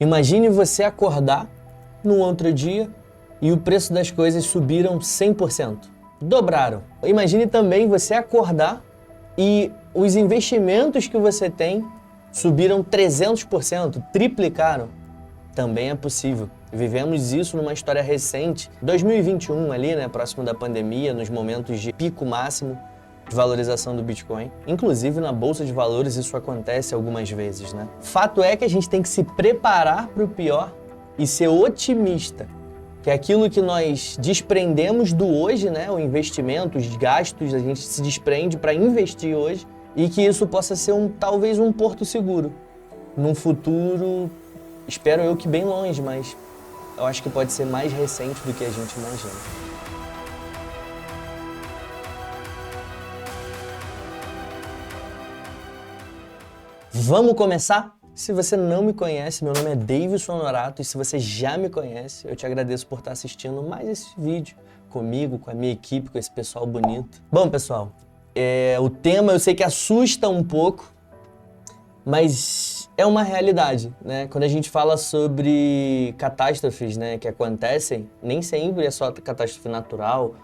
Imagine você acordar num outro dia e o preço das coisas subiram 100%, dobraram. Imagine também você acordar e os investimentos que você tem subiram 300%, triplicaram. Também é possível. Vivemos isso numa história recente, 2021 ali, né, próximo da pandemia, nos momentos de pico máximo de valorização do Bitcoin. Inclusive na Bolsa de Valores isso acontece algumas vezes, né? Fato é que a gente tem que se preparar para o pior e ser otimista, que é aquilo que nós desprendemos do hoje, né, o investimento, os gastos, a gente se desprende para investir hoje e que isso possa ser talvez um porto seguro num futuro, espero eu que bem longe, mas eu acho que pode ser mais recente do que a gente imagina. Vamos começar? Se você não me conhece, meu nome é Davidson Honorato e se você já me conhece, eu te agradeço por estar assistindo mais esse vídeo comigo, com a minha equipe, com esse pessoal bonito. Bom, pessoal, o tema eu sei que assusta um pouco, mas é uma realidade, né? Quando a gente fala sobre catástrofes, né, que acontecem, nem sempre é só catástrofe natural.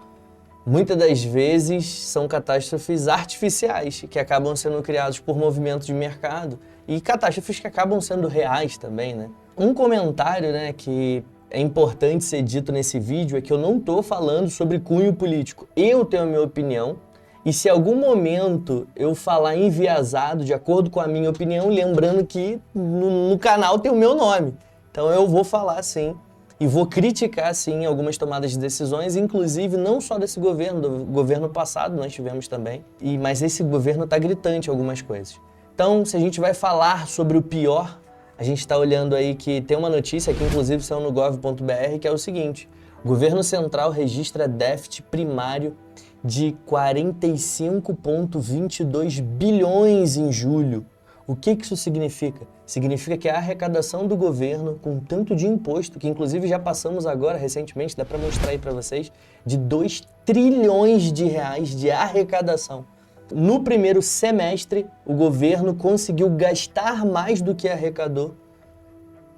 Muitas das vezes são catástrofes artificiais, que acabam sendo criados por movimentos de mercado e catástrofes que acabam sendo reais também, né? Um comentário, né, que é importante ser dito nesse vídeo é que eu não estou falando sobre cunho político. Eu tenho a minha opinião e se em algum momento eu falar enviesado de acordo com a minha opinião, lembrando que no canal tem o meu nome. Então eu vou falar sim. E vou criticar, sim, algumas tomadas de decisões, inclusive não só desse governo, do governo passado nós tivemos também, mas esse governo está gritante em algumas coisas. Então, se a gente vai falar sobre o pior, a gente está olhando aí que tem uma notícia que inclusive saiu no gov.br, que é o seguinte: o governo central registra déficit primário de 45,22 bilhões em julho. O que isso significa? Significa que a arrecadação do governo, com tanto de imposto, que inclusive já passamos agora recentemente, dá para mostrar aí para vocês, de 2 trilhões de reais de arrecadação. No primeiro semestre, o governo conseguiu gastar mais do que arrecadou,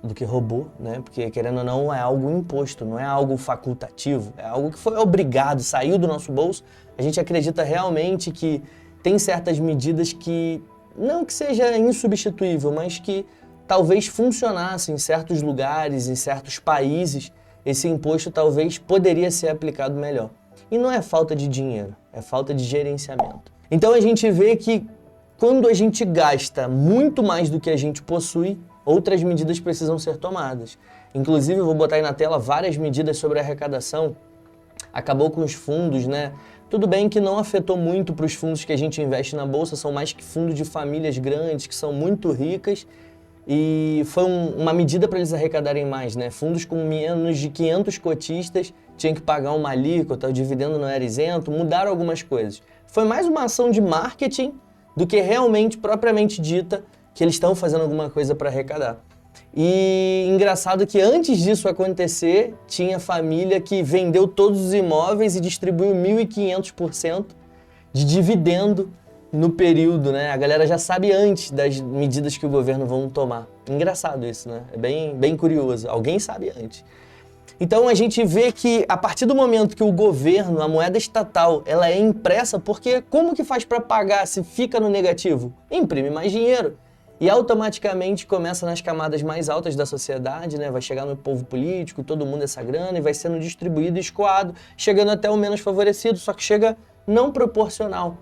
do que roubou, né? Porque, querendo ou não, é algo imposto, não é algo facultativo, é algo que foi obrigado, saiu do nosso bolso. A gente acredita realmente que tem certas medidas que não que seja insubstituível, mas que talvez funcionasse em certos lugares, em certos países, esse imposto talvez poderia ser aplicado melhor. E não é falta de dinheiro, é falta de gerenciamento. Então a gente vê que quando a gente gasta muito mais do que a gente possui, outras medidas precisam ser tomadas. Inclusive, eu vou botar aí na tela várias medidas sobre a arrecadação. Acabou com os fundos, né? Tudo bem que não afetou muito para os fundos que a gente investe na Bolsa, são mais que fundos de famílias grandes, que são muito ricas, e foi uma medida para eles arrecadarem mais, né? Fundos com menos de 500 cotistas tinham que pagar uma alíquota, o dividendo não era isento, mudaram algumas coisas. Foi mais uma ação de marketing do que realmente, propriamente dita, que eles estão fazendo alguma coisa para arrecadar. E engraçado que antes disso acontecer, tinha família que vendeu todos os imóveis e distribuiu 1.500% de dividendo no período, né? A galera já sabe antes das medidas que o governo vão tomar. Engraçado isso, né? É bem curioso. Alguém sabe antes. Então a gente vê que a partir do momento que o governo, a moeda estatal, ela é impressa, porque como que faz para pagar se fica no negativo? Imprime mais dinheiro. E automaticamente começa nas camadas mais altas da sociedade, né? Vai chegar no povo político, todo mundo essa grana, e vai sendo distribuído e escoado, chegando até o menos favorecido, só que chega não proporcional.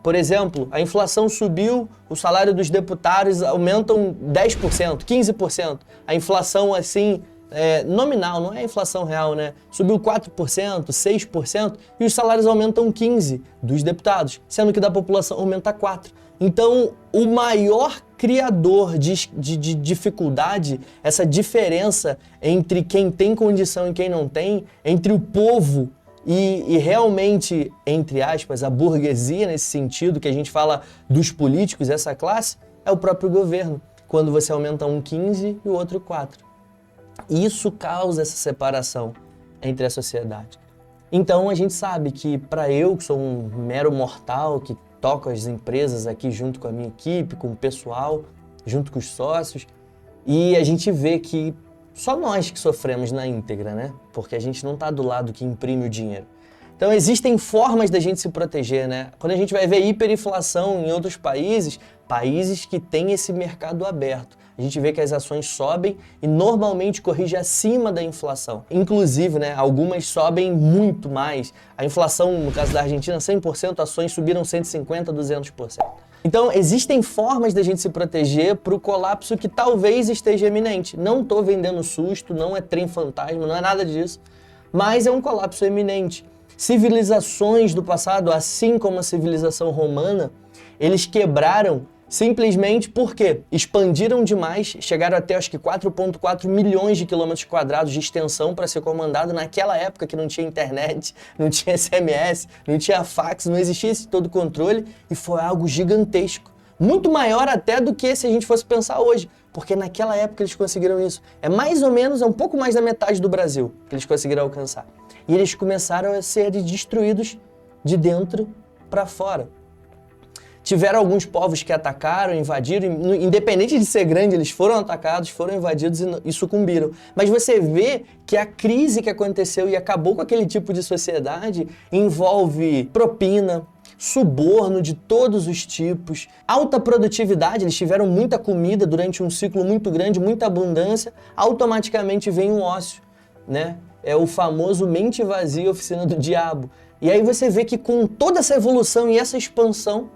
Por exemplo, a inflação subiu, o salário dos deputados aumentam 10%, 15%. A inflação, assim, nominal, não é a inflação real, né? Subiu 4%, 6%, e os salários aumentam 15% dos deputados, sendo que da população aumenta 4%. Então, o maior criador de dificuldade, essa diferença entre quem tem condição e quem não tem, entre o povo e realmente, entre aspas, a burguesia nesse sentido, que a gente fala dos políticos, essa classe, é o próprio governo, quando você aumenta um 15% e o outro 4%. Isso causa essa separação entre a sociedade. Então, a gente sabe que para eu, que sou um mero mortal, que toco as empresas aqui junto com a minha equipe, com o pessoal, junto com os sócios, E a gente vê que só nós que sofremos na íntegra, né? Porque a gente não está do lado que imprime o dinheiro. Então existem formas da gente se proteger, né? Quando a gente vai ver hiperinflação em outros países, países que têm esse mercado aberto, a gente vê que as ações sobem e normalmente corrige acima da inflação. Inclusive, né, algumas sobem muito mais. A inflação, no caso da Argentina, 100%, ações subiram 150%, 200%. Então, existem formas da gente se proteger para o colapso que talvez esteja iminente. Não estou vendendo susto, não é trem fantasma, não é nada disso, mas é um colapso iminente. Civilizações do passado, assim como a civilização romana, eles quebraram simplesmente porque expandiram demais, chegaram até acho que 4,4 milhões de quilômetros quadrados de extensão para ser comandado naquela época que não tinha internet, não tinha SMS, não tinha fax, não existia esse todo controle e foi algo gigantesco. Muito maior até do que se a gente fosse pensar hoje, porque naquela época eles conseguiram isso. É mais ou menos, é um pouco mais da metade do Brasil que eles conseguiram alcançar. E eles começaram a ser destruídos de dentro para fora. Tiveram alguns povos que atacaram, invadiram, independente de ser grande, eles foram atacados, foram invadidos e sucumbiram. Mas você vê que a crise que aconteceu e acabou com aquele tipo de sociedade envolve propina, suborno de todos os tipos, alta produtividade, eles tiveram muita comida durante um ciclo muito grande, muita abundância, automaticamente vem um ócio, né? É o famoso mente vazia, oficina do diabo. E aí você vê que com toda essa evolução e essa expansão,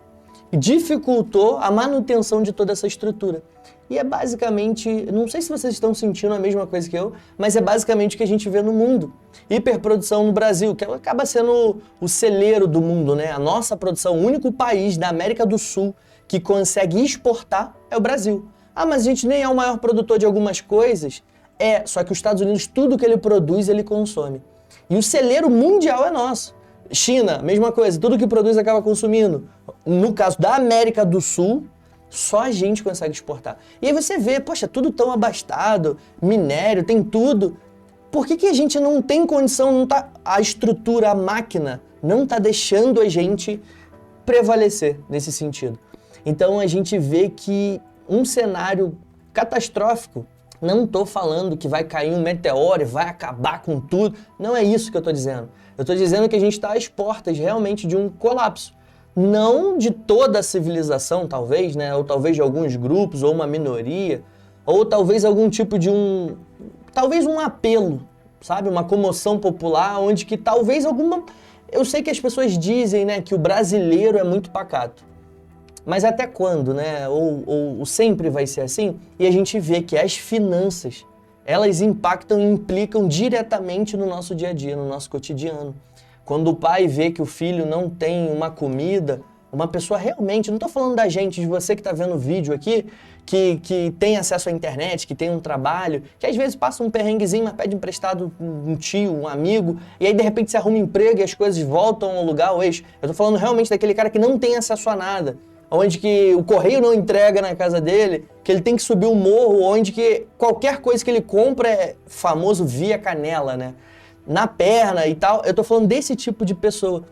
dificultou a manutenção de toda essa estrutura. E é basicamente, não sei se vocês estão sentindo a mesma coisa que eu, mas é basicamente o que a gente vê no mundo. Hiperprodução no Brasil, que acaba sendo o celeiro do mundo, né? A nossa produção, o único país da América do Sul que consegue exportar é o Brasil. Ah, mas a gente nem é o maior produtor de algumas coisas. É, só que os Estados Unidos, tudo que ele produz, ele consome. E o celeiro mundial é nosso. China, mesma coisa, tudo que produz acaba consumindo. No caso da América do Sul, só a gente consegue exportar. E aí você vê, poxa, tudo tão abastado, minério, tem tudo. Por que a gente não tem condição, não tá, a estrutura, a máquina, não está deixando a gente prevalecer nesse sentido? Então a gente vê que um cenário catastrófico, não estou falando que vai cair um meteoro e vai acabar com tudo, não é isso que eu estou dizendo. Eu estou dizendo que a gente está às portas realmente de um colapso. Não de toda a civilização, talvez, né? Ou talvez de alguns grupos, ou uma minoria, ou talvez algum tipo de talvez um apelo, sabe? Uma comoção popular, onde que talvez alguma... Eu sei que as pessoas dizem, né, que o brasileiro é muito pacato. Mas até quando, né? Ou sempre vai ser assim? E a gente vê que as finanças, elas impactam e implicam diretamente no nosso dia a dia, no nosso cotidiano. Quando o pai vê que o filho não tem uma comida, uma pessoa realmente, não estou falando da gente, de você que está vendo o vídeo aqui, que tem acesso à internet, que tem um trabalho, que às vezes passa um perrenguezinho, mas pede emprestado um tio, um amigo, e aí de repente você arruma um emprego e as coisas voltam ao lugar, ao eixo. Eu estou falando realmente daquele cara que não tem acesso a nada, onde que o correio não entrega na casa dele, que ele tem que subir um morro, onde que qualquer coisa que ele compra é famoso via canela, né? Na perna e tal. Eu tô falando desse tipo de pessoa.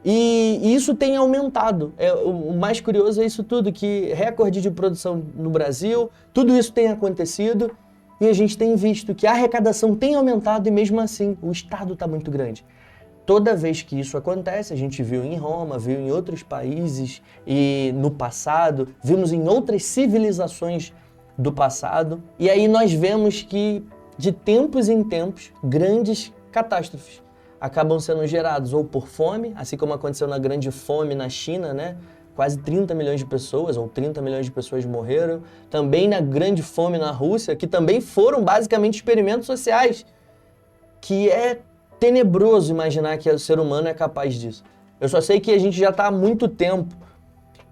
E isso tem aumentado. O mais curioso é isso tudo, que recorde de produção no Brasil, tudo isso tem acontecido e a gente tem visto que a arrecadação tem aumentado e mesmo assim o Estado está muito grande. Toda vez que isso acontece, a gente viu em Roma, viu em outros países e no passado, vimos em outras civilizações do passado. E aí nós vemos que, de tempos em tempos, grandes catástrofes acabam sendo gerados ou por fome, assim como aconteceu na Grande Fome na China, né? Quase 30 milhões de pessoas, ou 30 milhões de pessoas morreram. Também na Grande Fome na Rússia, que também foram basicamente experimentos sociais, que é tenebroso imaginar que o ser humano é capaz disso. Eu só sei que a gente já está há muito tempo,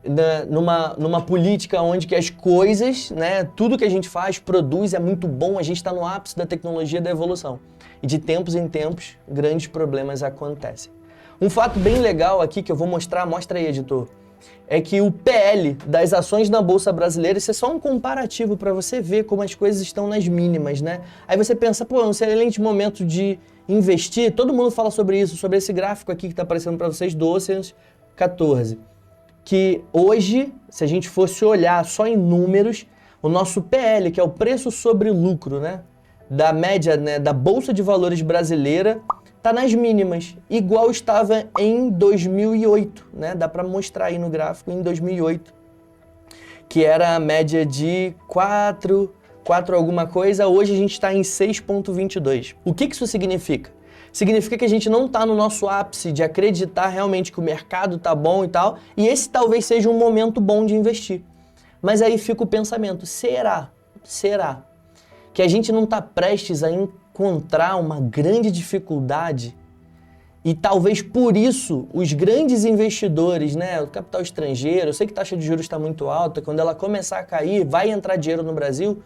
né, numa política onde que as coisas, né, tudo que a gente faz, produz, é muito bom, a gente está no ápice da tecnologia e da evolução. E de tempos em tempos, grandes problemas acontecem. Um fato bem legal aqui que eu vou mostrar, mostra aí, editor, é que o PL das ações na Bolsa Brasileira, isso é só um comparativo para você ver como as coisas estão nas mínimas, né? Aí você pensa, pô, é um excelente momento de investir, todo mundo fala sobre isso, sobre esse gráfico aqui que está aparecendo para vocês do Oceans 14, que hoje, se a gente fosse olhar só em números, o nosso PL, que é o preço sobre lucro, né? Da média, né, da Bolsa de Valores brasileira, está nas mínimas, igual estava em 2008, né? Dá para mostrar aí no gráfico, em 2008, que era a média de 4 alguma coisa, hoje a gente está em 6,22. O que isso significa? Significa que a gente não está no nosso ápice de acreditar realmente que o mercado está bom e tal, e esse talvez seja um momento bom de investir. Mas aí fica o pensamento, será que a gente não está prestes a encontrar uma grande dificuldade e talvez por isso os grandes investidores, né, o capital estrangeiro, eu sei que a taxa de juros está muito alta, quando ela começar a cair, vai entrar dinheiro no Brasil,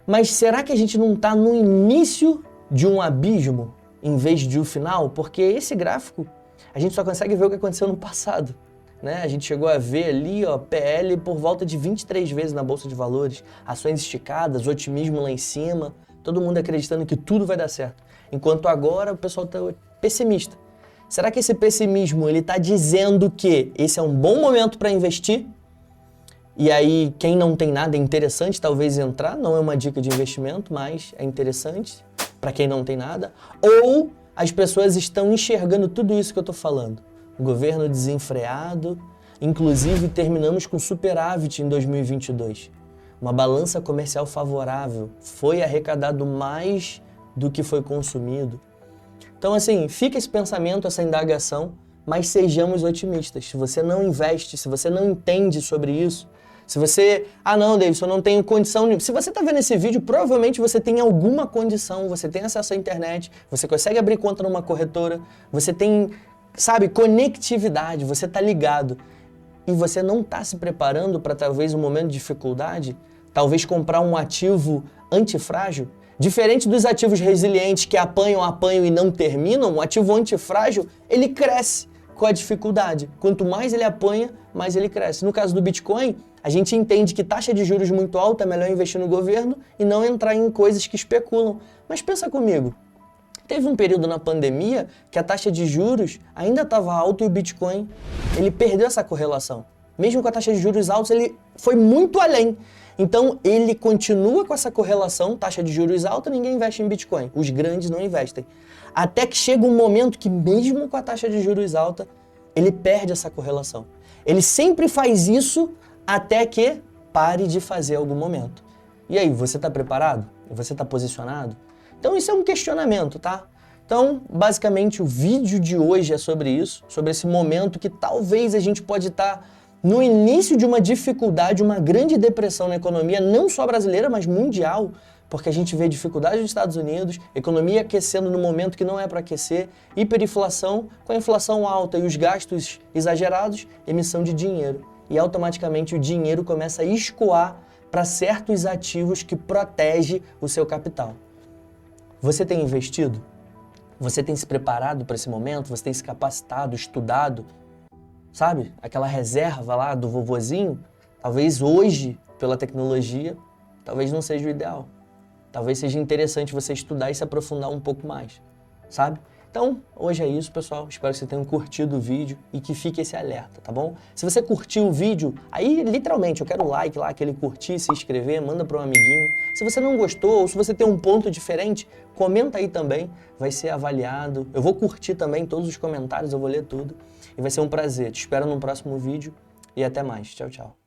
mas será que a gente não está no início de um abismo em vez de um final? Porque esse gráfico, a gente só consegue ver o que aconteceu no passado. Né? A gente chegou a ver ali, ó, PL por volta de 23 vezes na Bolsa de Valores, ações esticadas, otimismo lá em cima, todo mundo acreditando que tudo vai dar certo. Enquanto agora o pessoal está pessimista. Será que esse pessimismo ele está dizendo que esse é um bom momento para investir? E aí quem não tem nada é interessante talvez entrar, não é uma dica de investimento, mas é interessante para quem não tem nada. Ou as pessoas estão enxergando tudo isso que eu estou falando. O governo desenfreado, inclusive terminamos com superávit em 2022. Uma balança comercial favorável, foi arrecadado mais do que foi consumido. Então assim, fica esse pensamento, essa indagação, mas sejamos otimistas. Se você não investe, se você não entende sobre isso, se você, não, Davidson, eu não tenho condição nenhuma. Se você está vendo esse vídeo, provavelmente você tem alguma condição, você tem acesso à internet, você consegue abrir conta numa corretora, você tem, sabe, conectividade, você está ligado. E você não está se preparando para talvez um momento de dificuldade, talvez comprar um ativo antifrágil. Diferente dos ativos resilientes que apanham e não terminam, um ativo antifrágil, ele cresce com a dificuldade. Quanto mais ele apanha, mais ele cresce. No caso do Bitcoin, a gente entende que taxa de juros muito alta é melhor investir no governo e não entrar em coisas que especulam. Mas pensa comigo, teve um período na pandemia que a taxa de juros ainda estava alta e o Bitcoin, ele perdeu essa correlação. Mesmo com a taxa de juros alta, ele foi muito além. Então, ele continua com essa correlação, taxa de juros alta, ninguém investe em Bitcoin. Os grandes não investem. Até que chega um momento que, mesmo com a taxa de juros alta, ele perde essa correlação. Ele sempre faz isso até que pare de fazer em algum momento. E aí, você está preparado? Você está posicionado? Então, isso é um questionamento, tá? Então, basicamente, o vídeo de hoje é sobre isso, sobre esse momento que talvez a gente pode estar no início de uma dificuldade, uma grande depressão na economia, não só brasileira, mas mundial, porque a gente vê dificuldade nos Estados Unidos, economia aquecendo no momento que não é para aquecer, hiperinflação, com a inflação alta e os gastos exagerados, emissão de dinheiro. E automaticamente o dinheiro começa a escoar para certos ativos que protegem o seu capital. Você tem investido? Você tem se preparado para esse momento? Você tem se capacitado, estudado? Sabe? Aquela reserva lá do vovozinho? Talvez hoje, pela tecnologia, talvez não seja o ideal. Talvez seja interessante você estudar e se aprofundar um pouco mais, sabe? Então, hoje é isso, pessoal. Espero que vocês tenham curtido o vídeo e que fique esse alerta, tá bom? Se você curtiu o vídeo, aí, literalmente, eu quero o like lá, aquele curtir, se inscrever, manda para um amiguinho. Se você não gostou ou se você tem um ponto diferente, comenta aí também, vai ser avaliado. Eu vou curtir também todos os comentários, eu vou ler tudo. E vai ser um prazer. Te espero no próximo vídeo e até mais. Tchau, tchau.